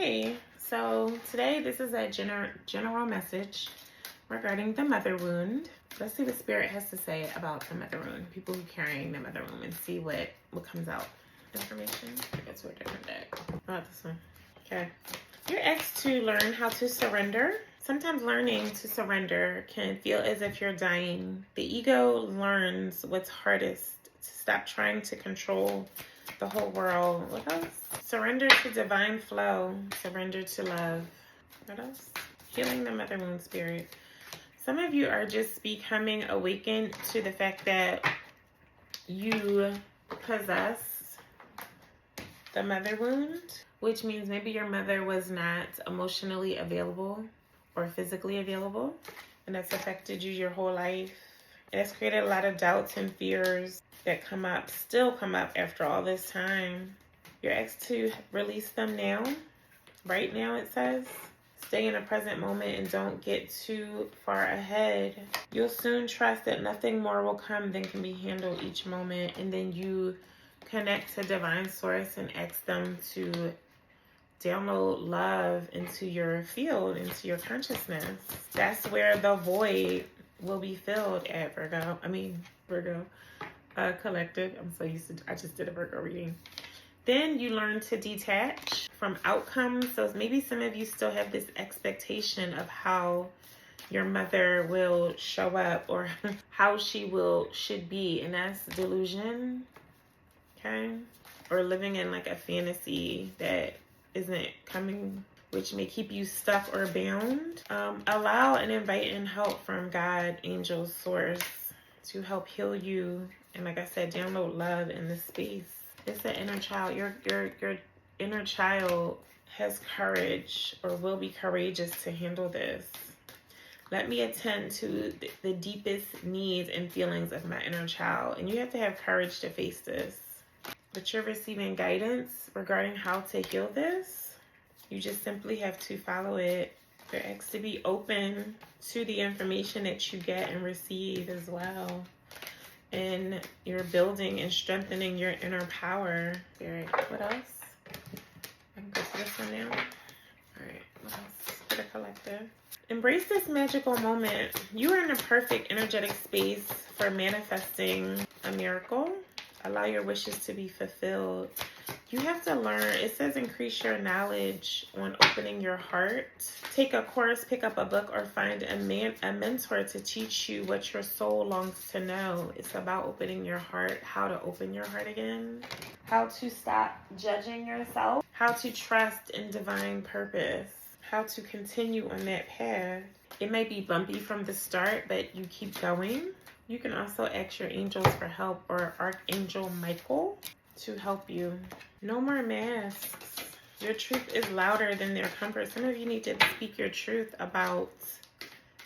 Hey, so today this is a general message regarding the mother wound. Let's see what Spirit has to say about the mother wound, people who are carrying the mother wound, and see what comes out. Information. Go to a different deck. Not this one. Okay. You're asked to learn how to surrender. Sometimes learning to surrender can feel as if you're dying. The ego learns what's hardest, to stop trying to control the whole world. What else? Surrender to divine flow. Surrender to love. What else? Healing the mother wound, Spirit. Some of you are just becoming awakened to the fact that you possess the mother wound, which means maybe your mother was not emotionally available or physically available, and that's affected you your whole life. It has created a lot of doubts and fears that still come up after all this time. You're asked to release them now. Right now, it says. Stay in a present moment and don't get too far ahead. You'll soon trust that nothing more will come than can be handled each moment, and then you connect to divine source and ask them to download love into your field, into your consciousness. That's where the void will be filled at Virgo collective. I'm so used to, I just did a Virgo reading. Then you learn to detach from outcomes. So maybe some of you still have this expectation of how your mother will show up or how she should be, and that's delusion. Okay? Or living in like a fantasy that isn't coming, which may keep you stuck or bound. Allow and invite in help from God, angels, source to help heal you. And like I said, download love in this space. It's the inner child. Your inner child has courage or will be courageous to handle this. Let me attend to the deepest needs and feelings of my inner child. And you have to have courage to face this. But you're receiving guidance regarding how to heal this. You just simply have to follow it. You're asked to be open to the information that you get and receive as well. And you're building and strengthening your inner power. Spirit, what else? I can go to this one now. All right, what else? For the collective. Embrace this magical moment. You are in a perfect energetic space for manifesting a miracle. Allow your wishes to be fulfilled. You have to learn. It says increase your knowledge on opening your heart. Take a course, pick up a book, or find a mentor to teach you what your soul longs to know. It's about opening your heart, how to open your heart again, how to stop judging yourself, how to trust in divine purpose, how to continue on that path. It may be bumpy from the start, but you keep going. You can also ask your angels for help or Archangel Michael to help you. No more masks. Your truth is louder than their comfort. Some of you need to speak your truth about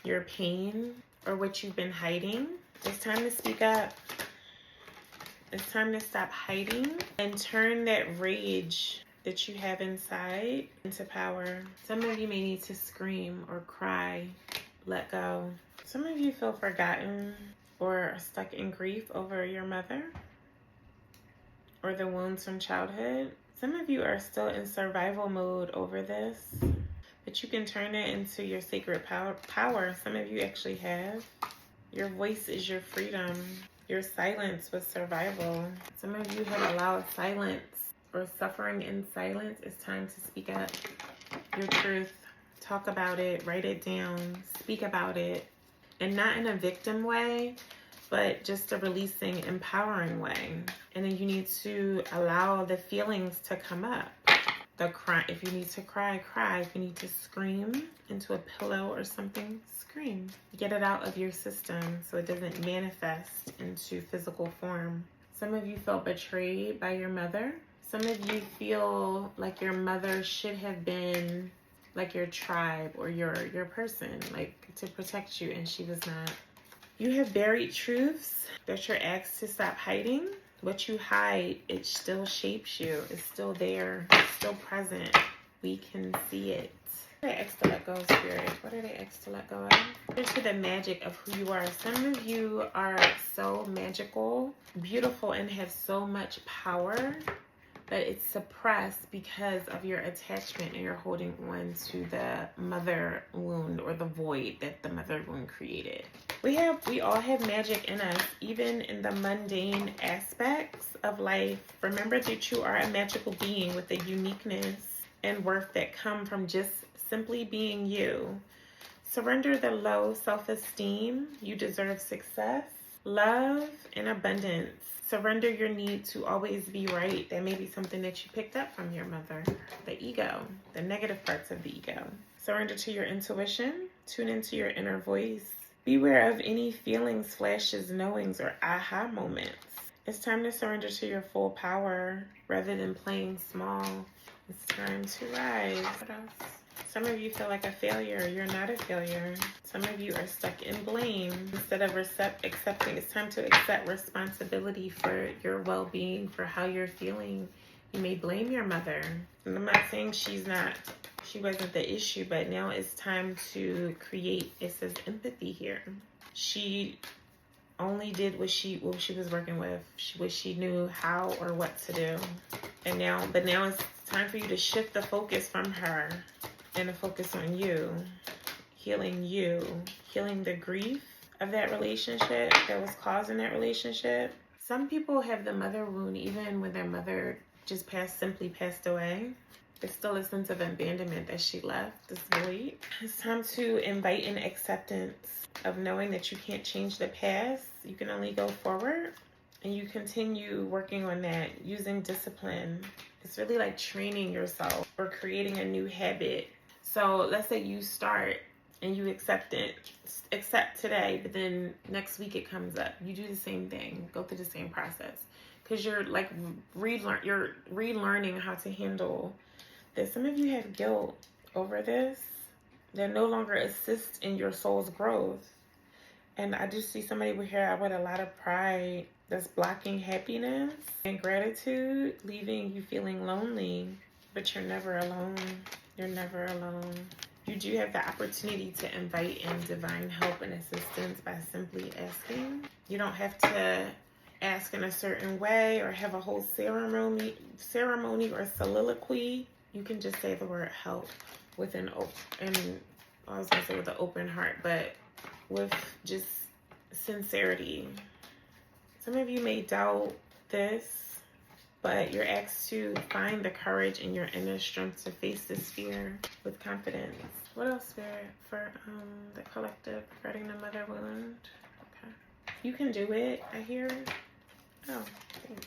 your pain or what you've been hiding. It's time to speak up. It's time to stop hiding and turn that rage that you have inside into power. Some of you may need to scream or cry, let go. Some of you feel forgotten or are stuck in grief over your mother or the wounds from childhood. Some of you are still in survival mode over this, but you can turn it into your sacred power. Some of you actually have. Your voice is your freedom. Your silence was survival. Some of you have allowed silence or suffering in silence. It's time to speak up your truth. Talk about it, write it down, speak about it, and not in a victim way, but just a releasing, empowering way. And then you need to allow the feelings to come up. The cry, if you need to cry, cry. If you need to scream into a pillow or something, scream. Get it out of your system so it doesn't manifest into physical form. Some of you felt betrayed by your mother. Some of you feel like your mother should have been like your tribe or your person, like to protect you, and she was not. You have buried truths that you're asked to stop hiding. What you hide, it still shapes you. It's still there. It's still present. We can see it. What are they asked to let go, Spirit? What are they asked to let go of? Into the magic of who you are. Some of you are so magical, beautiful, and have so much power, but it's suppressed because of your attachment and you're holding on to the mother wound or the void that the mother wound created. We all have magic in us, even in the mundane aspects of life. Remember that you are a magical being with a uniqueness and worth that come from just simply being you. Surrender the low self-esteem. You deserve success, love, and abundance. Surrender your need to always be right. That may be something that you picked up from your mother. The ego, the negative parts of the ego. Surrender to your intuition. Tune into your inner voice. Beware of any feelings, flashes, knowings, or aha moments. It's time to surrender to your full power rather than playing small. It's time to rise. What else? Some of you feel like a failure. You're not a failure. Some of you are stuck in blame. Instead of accepting, it's time to accept responsibility for your well-being, for how you're feeling. You may blame your mother. And I'm not saying she wasn't the issue, but now it's time to create, it says empathy here. She only did what she was working with, what she knew how or what to do. But now it's time for you to shift the focus from her and to focus on you, healing the grief of that relationship that was causing that relationship. Some people have the mother wound even when their mother just simply passed away. There's still a sense of abandonment that she left, this void. It's time to invite an acceptance of knowing that you can't change the past. You can only go forward, and you continue working on that using discipline. It's really like training yourself or creating a new habit. So let's say you start and you accept today, but then next week it comes up. You do the same thing, go through the same process, because you're like relearning how to handle this. Some of you have guilt over this that no longer assists in your soul's growth. And I just see somebody here with a lot of pride that's blocking happiness and gratitude, leaving you feeling lonely, but you're never alone. You're never alone. You do have the opportunity to invite in divine help and assistance by simply asking. You don't have to ask in a certain way or have a whole ceremony or soliloquy. You can just say the word help with with an open heart, but with just sincerity. Some of you may doubt this, but you're asked to find the courage and your inner strength to face this fear with confidence. What else, Spirit, for the collective regarding the mother wound? Okay. You can do it, I hear. Oh, thanks.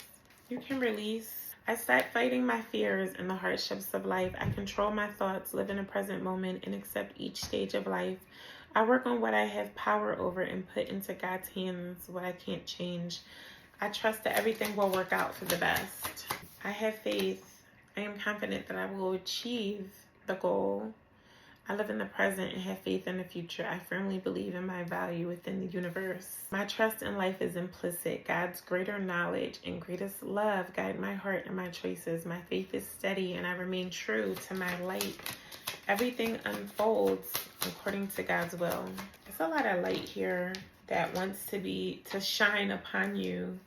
You can release. I start fighting my fears and the hardships of life. I control my thoughts, live in the present moment, and accept each stage of life. I work on what I have power over and put into God's hands what I can't change. I trust that everything will work out for the best. I have faith. I am confident that I will achieve the goal. I live in the present and have faith in the future. I firmly believe in my value within the universe. My trust in life is implicit. God's greater knowledge and greatest love guide my heart and my choices. My faith is steady and I remain true to my light. Everything unfolds according to God's will. There's a lot of light here that wants to shine upon you,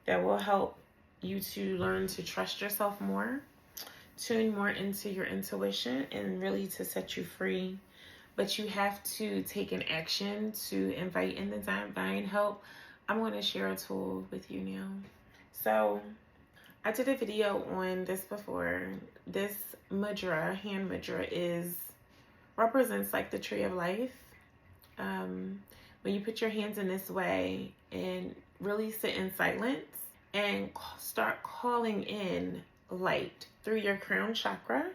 that will help you to learn to trust yourself more, tune more into your intuition, and really to set you free. But you have to take an action to invite in the divine help. I'm going to share a tool with you now. So I did a video on this before. This mudra, hand mudra, represents like the tree of life. When you put your hands in this way and really sit in silence and start calling in light through your crown chakra,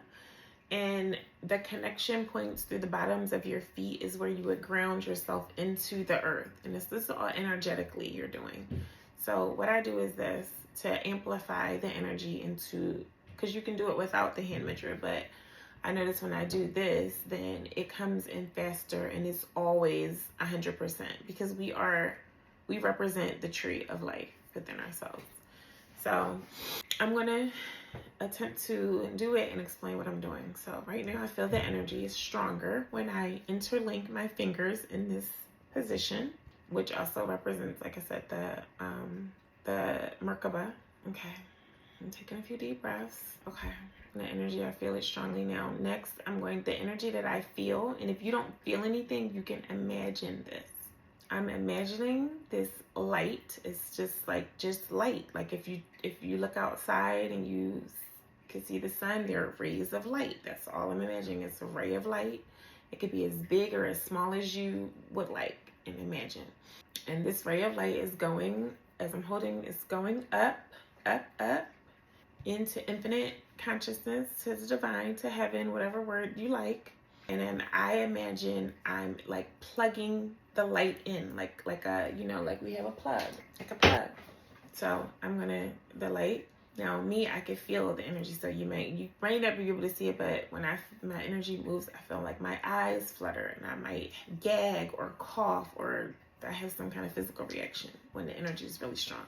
and the connection points through the bottoms of your feet is where you would ground yourself into the earth. And this is all energetically you're doing. So what I do is this to amplify the energy because you can do it without the hand mudra, but I notice when I do this, then it comes in faster and it's always 100% because we represent the tree of life within ourselves. So I'm going to attempt to do it and explain what I'm doing. So right now I feel the energy is stronger when I interlink my fingers in this position, which also represents, like I said, the Merkaba. Okay. I'm taking a few deep breaths. Okay. The energy, I feel it strongly now. Next, I'm going, the energy that I feel, and if you don't feel anything, you can imagine this. I'm imagining this light. It's just light. Like if you look outside and you can see the sun, there are rays of light. That's all I'm imagining. It's a ray of light. It could be as big or as small as you would like and imagine. And this ray of light is going, as I'm holding, it's going up, up, up into infinite consciousness, to the divine, to heaven, whatever word you like. And then I imagine I'm like plugging the light in, like a, like we have a plug, like a plug. So I'm gonna, the light. Now me, I can feel the energy. So you might not be able to see it, but when my energy moves, I feel like my eyes flutter and I might gag or cough, or I have some kind of physical reaction when the energy is really strong.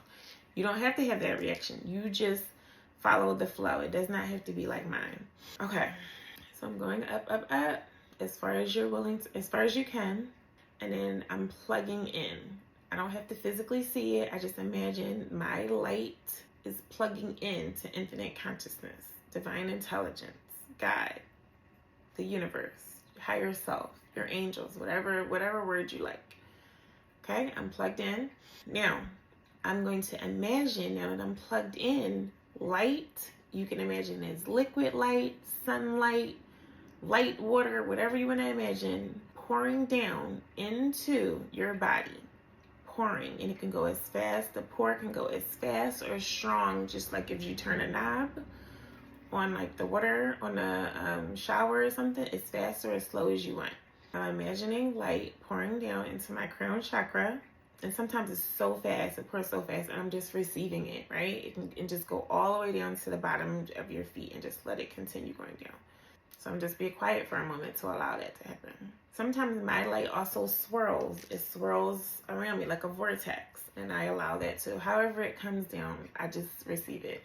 You don't have to have that reaction. You just follow the flow. It does not have to be like mine. Okay. So I'm going up, up, up as far as you're willing to, as far as you can. And then I'm plugging in. I don't have to physically see it. I just imagine my light is plugging into infinite consciousness, divine intelligence, God, the universe, higher self, your angels, whatever word you like. Okay, I'm plugged in. Now, I'm going to imagine, now that I'm plugged in, light, you can imagine as liquid light, sunlight, light water, whatever you want to imagine, pouring down into your body. Pouring, and it can go as fast, the pour can go as fast or strong, just like if you turn a knob on like the water on a shower or something, as fast or as slow as you want. I'm imagining light pouring down into my crown chakra, and sometimes it's so fast, it pours so fast, and I'm just receiving it, right? It can just go all the way down to the bottom of your feet and just let it continue going down. So I'm just be quiet for a moment to allow that to happen. Sometimes my light also swirls. It swirls around me like a vortex, and I allow that to. However it comes down, I just receive it.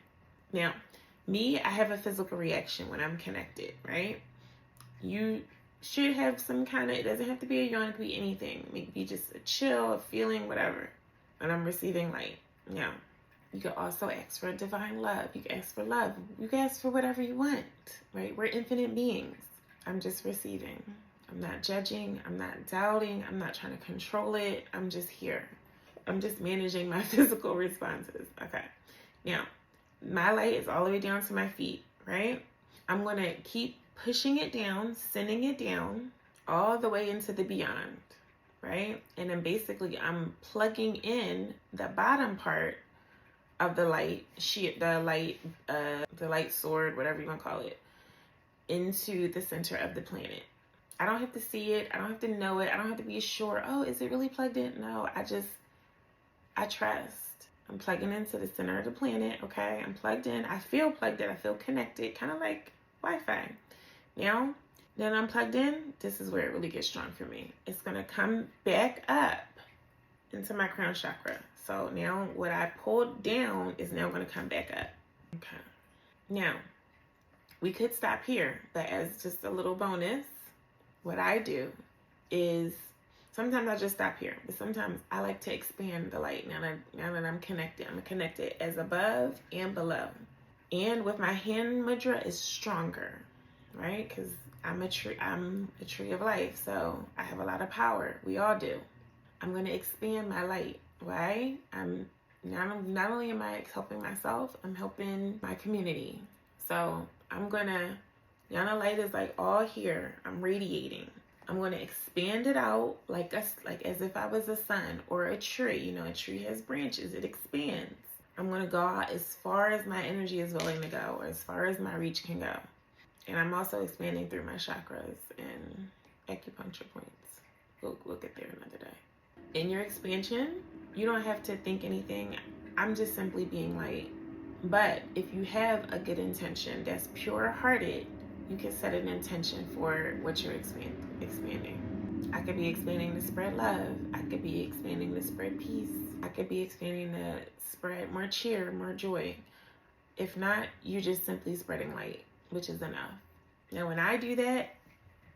Now, me, I have a physical reaction when I'm connected, right? You should have some kind of, it doesn't have to be a yawn, it could be anything. Maybe just a chill, a feeling, whatever. And I'm receiving light. Now, you can also ask for divine love. You can ask for love. You can ask for whatever you want, right? We're infinite beings. I'm just receiving. I'm not judging. I'm not doubting. I'm not trying to control it. I'm just here. I'm just managing my physical responses. Okay. Now, my light is all the way down to my feet, right? I'm going to keep pushing it down, sending it down all the way into the beyond, right? And then basically I'm plugging in the bottom part of the light, the light sword, whatever you want to call it, into the center of the planet. I don't have to see it. I don't have to know it. I don't have to be sure, oh, is it really plugged in? No, I trust. I'm plugging into the center of the planet, okay? I'm plugged in. I feel plugged in. I feel connected, kind of like Wi-Fi. Now that I'm plugged in, this is where it really gets strong for me. It's going to come back up into my crown chakra. So now what I pulled down is now going to come back up. Okay. Now, we could stop here, but as just a little bonus, what I do is sometimes I just stop here, but sometimes I like to expand the light. Now that I'm connected as above and below. And with my hand mudra is stronger, right? Because I'm a tree of life, so I have a lot of power. We all do. I'm going to expand my light, right? I'm not only am I helping myself, I'm helping my community. So I'm going to, Yana light is like all here. I'm radiating. I'm going to expand it out like as if I was a sun or a tree. You know, a tree has branches. It expands. I'm going to go out as far as my energy is willing to go, or as far as my reach can go. And I'm also expanding through my chakras and acupuncture points. We'll get there another day. In your expansion, you don't have to think anything. I'm just simply being light. But if you have a good intention that's pure-hearted, you can set an intention for what you're expanding. I could be expanding to spread love. I could be expanding to spread peace. I could be expanding to spread more cheer, more joy. If not, you're just simply spreading light, which is enough. Now, when I do that,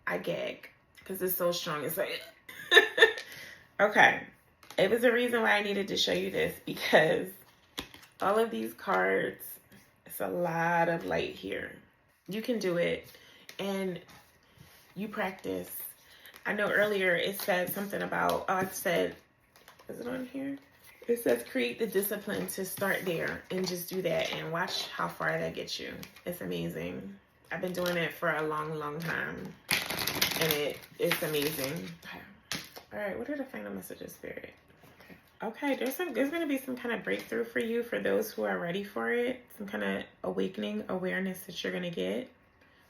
I gag because it's so strong. It's like, okay. It was a reason why I needed to show you this, because all of these cards It's a lot of light here. You can do it, and you practice. I know earlier it said something about, is it on here? It says create the discipline to start there and just do that and watch how far that gets you. It's amazing. I've been doing it for a long, long time, and it's amazing. Okay. All right, what are the final messages, Spirit? Okay, there's going to be some kind of breakthrough for you, for those who are ready for it. Some kind of awakening awareness that you're going to get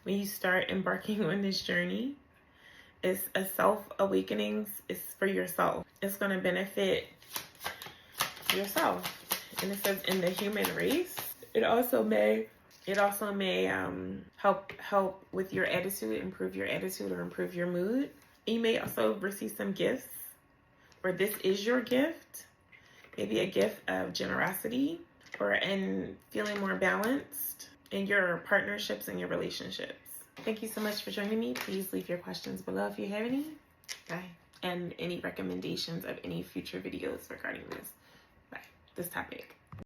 when you start embarking on this journey. It's a self-awakening. It's for yourself. It's going to benefit yourself. And it says in the human race. It also may help with your attitude, improve your attitude, or improve your mood. You may also receive some gifts, or this is your gift. Maybe a gift of generosity, or in feeling more balanced in your partnerships and your relationships. Thank you so much for joining me. Please leave your questions below if you have any. Bye. And any recommendations of any future videos regarding this topic.